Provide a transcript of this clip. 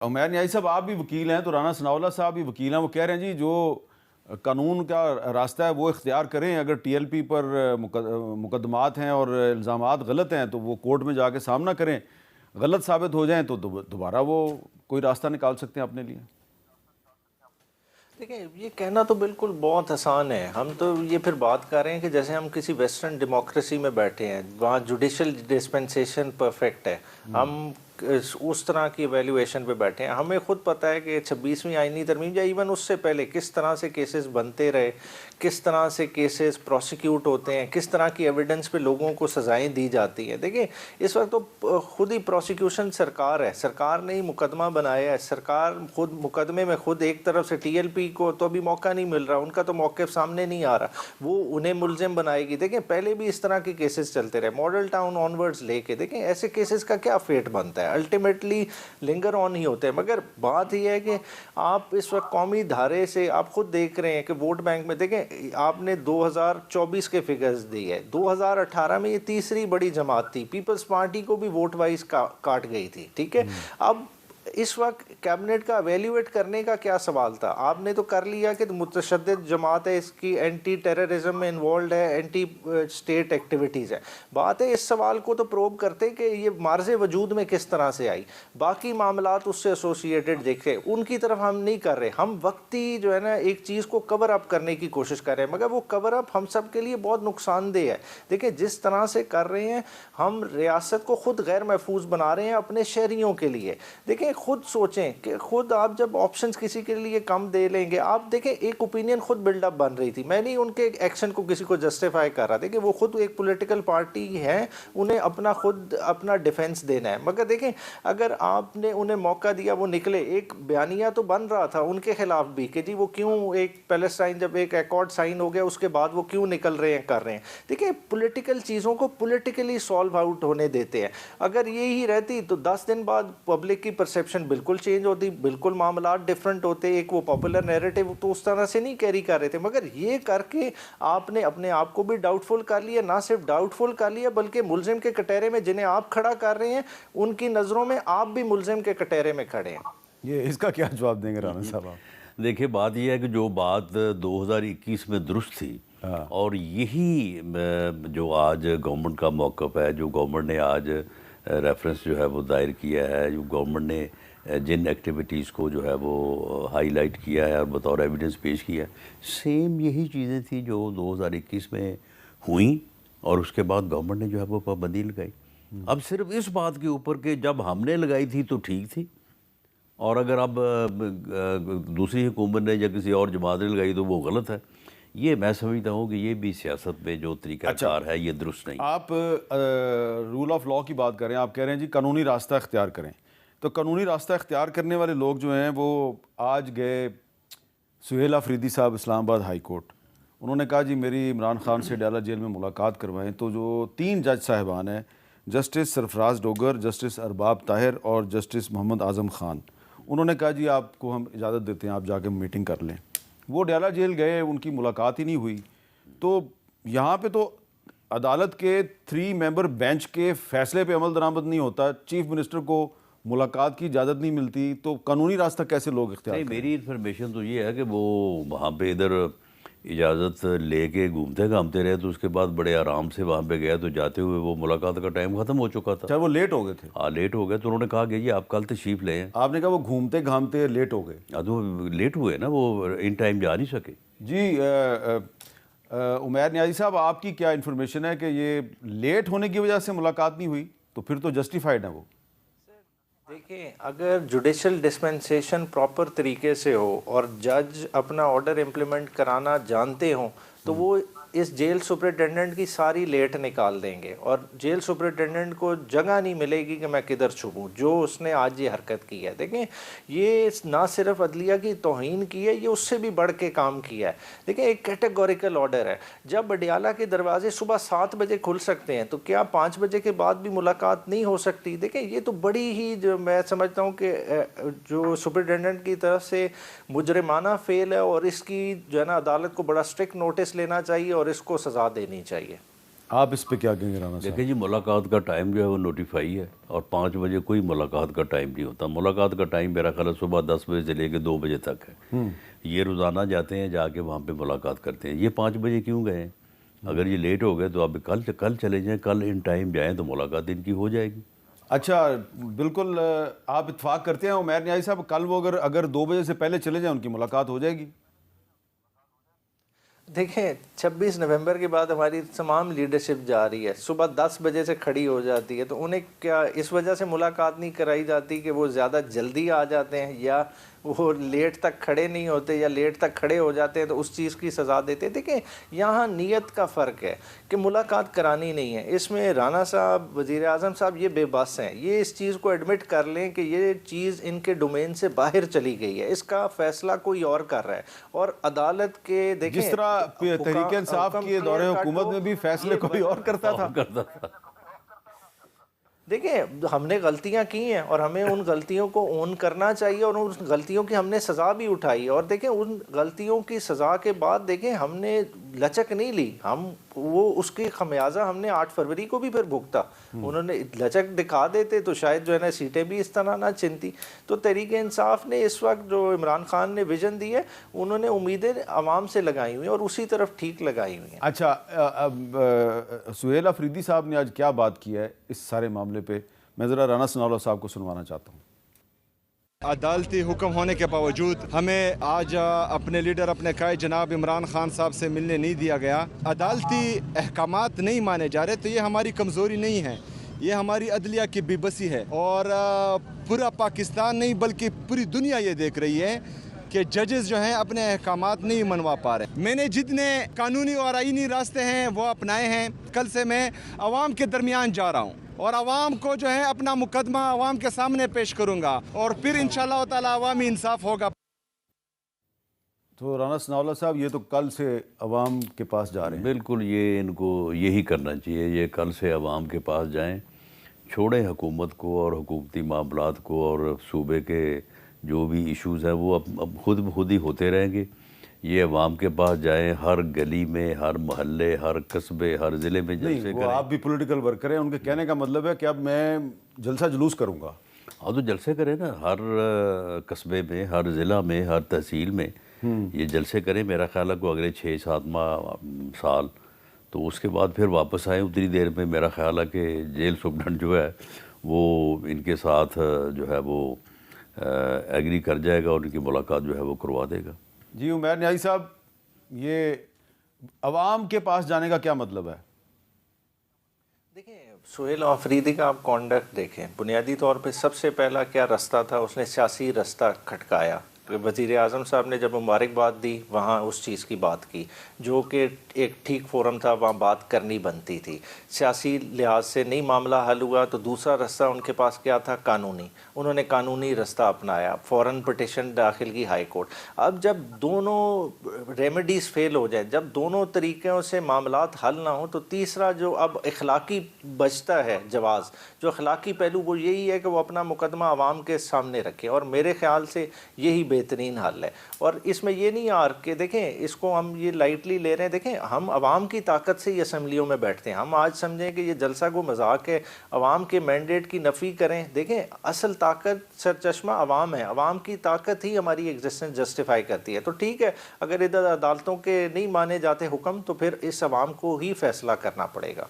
उमैर न्याजी साहब, आप भी वकील हैं, तो राना सनाउल्लाह साहब भी वकील हैं, वो कह रहे हैं जी जो कानून का रास्ता है वो इख्तियार करें। अगर टीएलपी पर मुकदमात हैं और इल्ज़ामात गलत हैं तो वो कोर्ट में जाके सामना करें, गलत साबित हो जाएं तो दोबारा वो कोई रास्ता निकाल सकते हैं अपने लिए। देखिए, ये कहना तो बिल्कुल बहुत आसान है। हम तो ये फिर बात कर रहे हैं कि जैसे हम किसी वेस्टर्न डेमोक्रेसी में बैठे हैं, वहाँ जुडिशल डिस्पेंसेशन परफेक्ट है, हम उस तरह की एवेल्यूएशन पे बैठे हैं। हमें खुद पता है कि 26वीं आईनी तरमीम या इवन उससे पहले किस तरह से केसेस बनते रहे, किस तरह से केसेस प्रोसिक्यूट होते हैं, किस तरह की एविडेंस पे लोगों को सज़ाएं दी जाती हैं। देखिए, इस वक्त तो खुद ही प्रोसिक्यूशन सरकार है, सरकार ने ही मुकदमा बनाया है, सरकार खुद मुकदमे में खुद एक तरफ से टीएलपी को तो अभी मौका नहीं मिल रहा, उनका तो मौक़िफ़ सामने नहीं आ रहा, वो उन्हें मुलजिम बनाएगी। देखें, पहले भी इस तरह के केसेस चलते रहे, मॉडल टाउन ऑनवर्ड्स लेके। देखें, ऐसे केसेस का क्या फेट बनता है, अल्टीमेटली लिंगर ऑन ही होते हैं। मगर बात यह है कि आप इस वक्त कौमी धारे से आप खुद देख रहे हैं कि वोट बैंक में, देखें आपने 2024 के फिगर्स दिए, 2018 में ये तीसरी बड़ी जमात थी, पीपल्स पार्टी को भी वोट वाइज काट गई थी, ठीक है। अब इस वक्त कैबिनेट का एवेल्यूएट करने का क्या सवाल था? आपने तो कर लिया कि मुतशद्दिद जमात है, इसकी एंटी टेररिज्म में इन्वॉल्व है, एंटी स्टेट एक्टिविटीज़ है। बात है इस सवाल को तो प्रोब करते कि ये मार्ज़े वजूद में किस तरह से आई, बाकी मामलात उससे एसोसिएटेड देखे, उनकी तरफ हम नहीं कर रहे। हम वक्ती जो है ना एक चीज़ को कवर अप करने की कोशिश कर रहे हैं, मगर वो कवर अप हम सब के लिए बहुत नुकसानदेह है। देखिए, जिस तरह से कर रहे हैं हम रियासत को खुद गैर महफूज बना रहे हैं अपने शहरियों के लिए। देखिए, खुद सोचें कि खुद आप जब ऑप्शंस किसी के लिए कम दे लेंगे, आप देखें एक ओपिनियन खुद बिल्डअप बन रही थी, मैं नहीं उनके एक्शन को किसी को जस्टिफाई कर रहा। देखिए, वो खुद एक पॉलिटिकल पार्टी है, उन्हें अपना खुद अपना डिफेंस देना है। मगर देखें, अगर आपने उन्हें मौका दिया, वो निकले, एक बयानिया तो बन रहा था उनके खिलाफ भी कि जी वो क्यों एक पैलेस्टाइन जब एक एकॉर्ड साइन हो गया उसके बाद वो क्यों निकल रहे हैं, कर रहे हैं। देखिए, पॉलिटिकल चीज़ों को पॉलिटिकली सॉल्व आउट होने देते हैं। अगर ये ही रहती तो 10 दिन बाद पब्लिक की परसेप्शन बिल्कुल चेंज होती, बिल्कुल मामला डिफरेंट होते, एक वो पॉपुलर नैरेटिव तो उस तरह से नहीं कैरी कर रहे थे। मगर ये करके आपने अपने आप को भी डाउटफुल कर लिया, ना सिर्फ डाउटफुल कर लिया बल्कि मुलजिम के कटहरे में जिन्हें आप खड़ा कर रहे हैं उनकी नज़रों में आप भी मुलजिम के कटहरे में खड़े हैं। ये इसका क्या जवाब देंगे राना साहब आप? देखिए, बात यह है कि जो बात 2021 में दुरुस्त थी, और यही जो आज गवर्नमेंट का मौक़िफ़ है, जो गवर्नमेंट ने आज रेफरेंस जो है वो दायर किया है, जो गवर्नमेंट ने जिन एक्टिविटीज़ को जो है वो हाईलाइट किया है और बतौर एविडेंस पेश किया है, सेम यही चीज़ें थी जो 2021 में हुई और उसके बाद गवर्नमेंट ने जो है वो पाबंदी लगाई। अब सिर्फ इस बात के ऊपर कि जब हमने लगाई थी तो ठीक थी, और अगर अब दूसरी हुकूमत ने या किसी और जमात ने लगाई तो वो गलत है। ये मैं समझता हूँ कि ये भी सियासत में जो तरीक़ाकार है ये दुरुस्त नहीं। आप रूल ऑफ लॉ की बात कर रहे हैं, आप कह रहे हैं जी कानूनी रास्ता इख्तियार करें। तो कानूनी रास्ता इख्तियार करने वाले लोग जो हैं वो आज गए सुहेल अफरीदी साहब इस्लामाबाद हाई कोर्ट, उन्होंने कहा जी मेरी इमरान खान से डाला जेल में मुलाकात करवाएं। तो जो 3 जज साहिबान हैं, जस्टिस सरफराज डोगर, जस्टिस अरबाब ताहिर और जस्टिस मोहम्मद आज़म ख़ान, उन्होंने कहा जी आपको हम इजाज़त देते हैं, आप जाके मीटिंग कर लें। वो डाला जेल गए, उनकी मुलाकात ही नहीं हुई। तो यहाँ पे तो अदालत के 3 मेंबर बेंच के फैसले पे अमल दरामद नहीं होता, चीफ मिनिस्टर को मुलाकात की इजाज़त नहीं मिलती, तो कानूनी रास्ता कैसे लोग इख्तियार नहीं, करें? मेरी इन्फॉर्मेशन तो ये है कि वो वहाँ पे इधर इजाज़त लेके घूमते घामते रहे, तो उसके बाद बड़े आराम से वहाँ पे गया, तो जाते हुए वो मुलाकात का टाइम ख़त्म हो चुका था। चाहे वो लेट हो गए थे? हाँ, लेट हो गए, तो उन्होंने कहा कि जी आप कल तशरीफ़ ले आएं। आपने कहा वो घूमते घामते लेट हो गए। हाँ, तो लेट हुए ना, वो इन टाइम जा नहीं सके। जी उमैर न्याजी साहब, आपकी क्या इन्फॉर्मेशन है कि ये लेट होने की वजह से मुलाकात नहीं हुई? तो फिर तो जस्टिफाइड है वो। देखिए, अगर जुडिशल डिस्पेंसेशन प्रॉपर तरीके से हो और जज अपना ऑर्डर इम्प्लीमेंट कराना जानते हों तो वो इस जेल सुपरिटेंडेंट की सारी लेट निकाल देंगे और जेल सुपरिटेंडेंट को जगह नहीं मिलेगी कि मैं किधर छुपूँ, जो उसने आज ये हरकत की है। देखें, ये ना सिर्फ अदलिया की तौहीन की है, ये उससे भी बढ़ के काम किया है। देखें, एक कैटेगोरिकल ऑर्डर है, जब अडियाला के दरवाजे सुबह 7 बजे खुल सकते हैं तो क्या 5 बजे के बाद भी मुलाकात नहीं हो सकती? देखें, ये तो बड़ी ही, जो मैं समझता हूँ कि जो सुपरिटेंडेंट की तरफ से मुजरिमाना फेल है और इसकी जो है ना अदालत को बड़ा स्ट्रिक्ट नोटिस लेना चाहिए और इसको सज़ा देनी चाहिए। आप इस पे क्या कहेंगे राना साहब? देखिए जी, मुलाकात का टाइम जो है वो नोटिफाई है और 5 बजे कोई मुलाकात का टाइम नहीं होता। मुलाकात का टाइम मेरा ख्याल है सुबह 10 बजे से लेकर 2 बजे तक है। ये रोज़ाना जाते हैं, जाके वहाँ पे मुलाकात करते हैं। ये 5 बजे क्यों गए हैं? अगर ये लेट हो गए तो आप कल चले जाएँ, कल इन टाइम जाएँ तो मुलाकात इनकी हो जाएगी। अच्छा, बिल्कुल आप इत्फाक करते हैं उमैर न्याजी साहब, कल वो अगर 2 बजे से पहले चले जाएं उनकी मुलाकात हो जाएगी? देखें, 26 नवंबर के बाद हमारी तमाम लीडरशिप जा रही है, सुबह 10 बजे से खड़ी हो जाती है, तो उन्हें क्या इस वजह से मुलाकात नहीं कराई जाती कि वो ज़्यादा जल्दी आ जाते हैं या वो लेट तक खड़े नहीं होते या लेट तक खड़े हो जाते हैं तो उस चीज़ की सज़ा देते हैं? देखें, यहाँ नीयत का फ़र्क है कि मुलाकात करानी नहीं है। इसमें राना साहब, वज़ीर आज़म साहब ये बेबस हैं, ये इस चीज़ को एडमिट कर लें कि ये चीज़ इनके डोमेन से बाहर चली गई है, इसका फ़ैसला कोई और कर रहा है। और अदालत के देखें, जिस तरह तहरीक इंसाफ के दौरे हुकूमत में भी फैसले कोई और करता था। देखिए, हमने गलतियां की हैं और हमें उन गलतियों को ओन करना चाहिए और उन गलतियों की हमने सज़ा भी उठाई। और देखें, उन गलतियों की सज़ा के बाद देखें हमने लचक नहीं ली, हम वो उसकी खमियाजा हमने 8 फरवरी को भी फिर भुगता। उन्होंने लचक दिखा देते तो शायद जो है ना सीटें भी इस तरह ना चिनती। तो तहरीक इंसाफ ने इस वक्त जो इमरान खान ने विजन दी है, उन्होंने उम्मीदें आवाम से लगाई हुई हैं और उसी तरफ ठीक लगाई हुई हैं। अच्छा, अब सुहेल अफरीदी साहब ने आज क्या बात की है इस सारे मामले पे, मैं ज़रा राना सनाउल्लाह साहब को सुनवाना चाहता हूँ। अदालती हुक्म होने के बावजूद हमें आज अपने लीडर, अपने कायद जनाब इमरान खान साहब से मिलने नहीं दिया गया। अदालती अहकामात नहीं माने जा रहे, तो ये हमारी कमज़ोरी नहीं है, ये हमारी अदलिया की बेबसी है। और पूरा पाकिस्तान नहीं बल्कि पूरी दुनिया ये देख रही है कि जजेस जो हैं अपने अहकामात नहीं मनवा पा रहे। मैंने जितने कानूनी और आईनी रास्ते हैं वो अपनाए हैं। कल से मैं अवाम के दरमियान जा रहा हूँ और अवाम को जो है अपना मुकदमा अवाम के सामने पेश करूँगा और फिर इंशाअल्लाह ताला अवामी इंसाफ होगा। तो राना सनाउल्लाह साहब, ये तो कल से अवाम के पास जा रहे हैं। बिल्कुल, ये इनको यही करना चाहिए, ये कल से अवाम के पास जाएं, छोड़ें हुकूमत को और हुकूमती मामलात को, और सूबे के जो भी इश्यूज़ हैं वो अब खुद ही होते रहेंगे। ये अवाम के पास जाएं, हर गली में, हर मोहल्ले, हर कस्बे, हर ज़िले में जलसे वो करें। आप भी पॉलिटिकल वर्कर हैं, उनके कहने का मतलब है कि अब मैं जलसा जुलूस करूँगा। हाँ, तो जलसे करें ना, हर कस्बे में, हर ज़िला में, हर तहसील में ये जलसे करें। मेरा ख्याल है को अगले 6-7 साल, तो उसके बाद फिर वापस आए उतनी देर में। मेरा ख्याल है कि जेल सुपरडेंट जो है वो इनके साथ जो है वो एग्री कर जाएगा और उनकी मुलाकात जो है वो करवा देगा। जी उमैर न्याजी साहब, ये अवाम के पास जाने का क्या मतलब है? देखिए, सुहेल अफरीदी का आप कॉन्डक्ट देखें, बुनियादी तौर पे सबसे पहला क्या रास्ता था, उसने सियासी रास्ता खटकाया। वज़ीर आज़म साहब ने जब मुबारकबाद दी वहाँ उस चीज़ की बात की जो कि एक ठीक फोरम था, वहाँ बात करनी बनती थी। सियासी लिहाज से नहीं मामला हल हुआ तो दूसरा रास्ता उनके पास क्या था, कानूनी। उन्होंने कानूनी रास्ता अपनाया, फ़ौरन पिटिशन दाखिल की हाई कोर्ट। अब जब दोनों रेमेडीज़ फेल हो जाए, जब दोनों तरीक़ों से मामलात हल ना हो, तो तीसरा जो अब इखलाकी बचता है जवाज़, जो इखलाकी पहलू, वो यही है कि वो अपना मुकदमा आवाम के सामने रखे। और मेरे ख़्याल से यही बेहतरीन हल है। और इसमें ये नहीं यार कि देखें इसको हम ये लाइटली ले रहे हैं। देखें, हम अवाम की ताकत से ये असम्बलियों में बैठते हैं। हम आज समझें कि ये जलसा को मजाक है, अवाम के मैंडेट की नफ़ी करें। देखें, असल ताकत सरचश्मा अवाम है, अवाम की ताकत ही हमारी एग्जिस्टेंस जस्टिफाई करती है। तो ठीक है, अगर इधर अदालतों के नहीं माने जाते हुक्म तो फिर इस अवाम को ही फैसला करना पड़ेगा।